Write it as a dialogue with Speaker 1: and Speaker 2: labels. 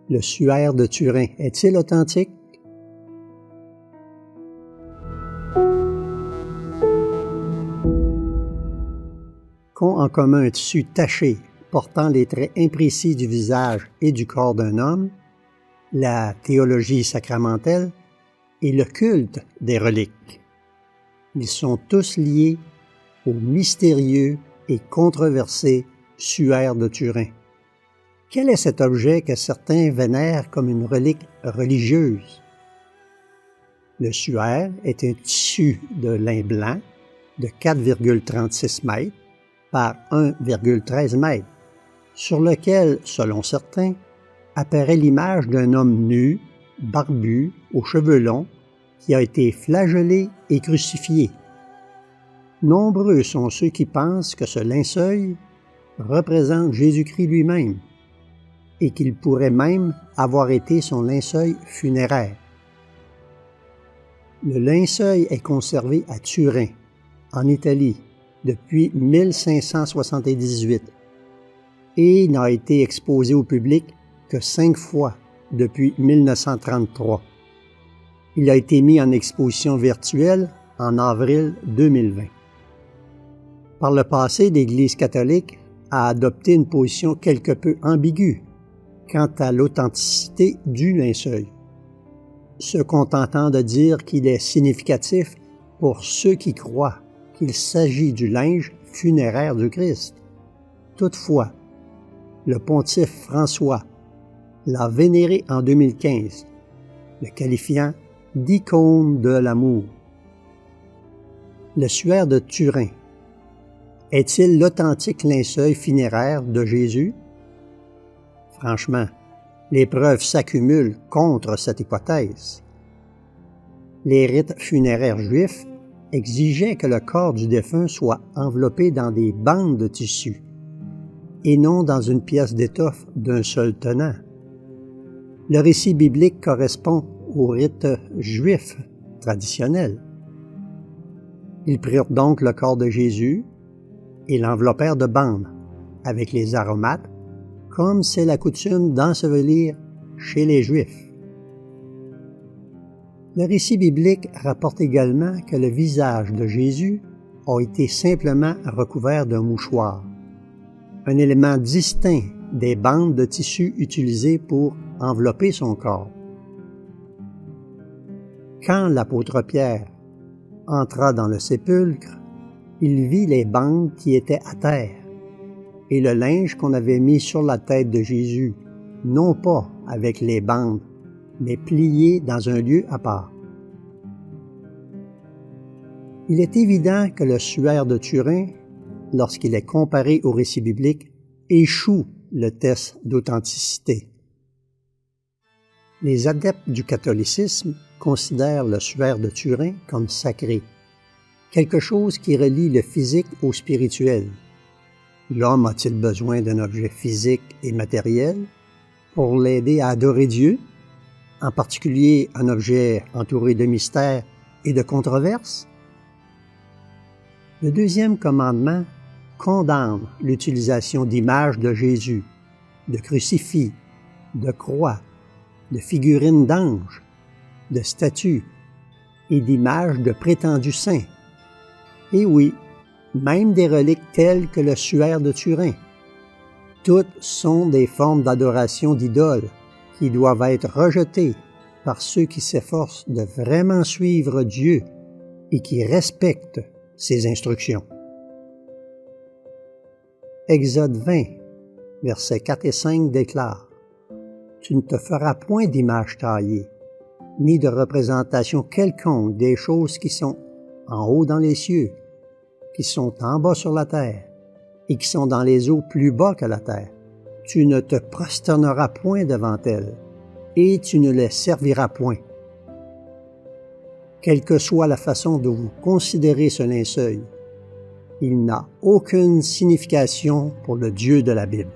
Speaker 1: Le suaire de Turin est-il authentique? Qu'ont en commun un tissu taché portant les traits imprécis du visage et du corps d'un homme, la théologie sacramentelle et le culte des reliques? Ils sont tous liés au mystérieux et controversé suaire de Turin. Quel est cet objet que certains vénèrent comme une relique religieuse? Le suaire est un tissu de lin blanc de 4,36 mètres par 1,13 mètres, sur lequel, selon certains, apparaît l'image d'un homme nu, barbu, aux cheveux longs, qui a été flagellé et crucifié. Nombreux sont ceux qui pensent que ce linceul représente Jésus-Christ lui-même et qu'il pourrait même avoir été son linceul funéraire. Le linceul est conservé à Turin, en Italie, depuis 1578 et n'a été exposé au public que 5 fois depuis 1933. Il a été mis en exposition virtuelle en avril 2020. Par le passé, l'Église catholique a adopté une position quelque peu ambiguë quant à l'authenticité du linceul, se contentant de dire qu'il est significatif pour ceux qui croient qu'il s'agit du linge funéraire du Christ. Toutefois, le pontife François l'a vénéré en 2015, le qualifiant d'icône de l'amour. Le suaire de Turin est-il l'authentique linceul funéraire de Jésus? Franchement, les preuves s'accumulent contre cette hypothèse. Les rites funéraires juifs exigeaient que le corps du défunt soit enveloppé dans des bandes de tissu et non dans une pièce d'étoffe d'un seul tenant. Le récit biblique correspond au rite juif traditionnel. Ils prirent donc le corps de Jésus et l'enveloppèrent de bandes avec les aromates, comme c'est la coutume d'ensevelir chez les Juifs. Le récit biblique rapporte également que le visage de Jésus a été simplement recouvert d'un mouchoir, un élément distinct des bandes de tissu utilisées pour envelopper son corps. Quand l'apôtre Pierre entra dans le sépulcre, il vit les bandes qui étaient à terre et le linge qu'on avait mis sur la tête de Jésus, non pas avec les bandes, mais plié dans un lieu à part. Il est évident que le suaire de Turin, lorsqu'il est comparé au récit biblique, échoue le test d'authenticité. Les adeptes du catholicisme considèrent le suaire de Turin comme sacré, quelque chose qui relie le physique au spirituel. L'homme a-t-il besoin d'un objet physique et matériel pour l'aider à adorer Dieu, en particulier un objet entouré de mystères et de controverses? Le deuxième commandement condamne l'utilisation d'images de Jésus, de crucifix, de croix, de figurines d'anges, de statues et d'images de prétendus saints. Et oui, même des reliques telles que le suaire de Turin. Toutes sont des formes d'adoration d'idoles qui doivent être rejetées par ceux qui s'efforcent de vraiment suivre Dieu et qui respectent ses instructions. Exode 20, versets 4 et 5 déclare: « Tu ne te feras point d'image taillée, ni de représentation quelconque des choses qui sont en haut dans les cieux, qui sont en bas sur la terre, et qui sont dans les eaux plus bas que la terre. Tu ne te prosterneras point devant elles, et tu ne les serviras point. » Quelle que soit la façon dont vous considérez ce linceul, il n'a aucune signification pour le Dieu de la Bible.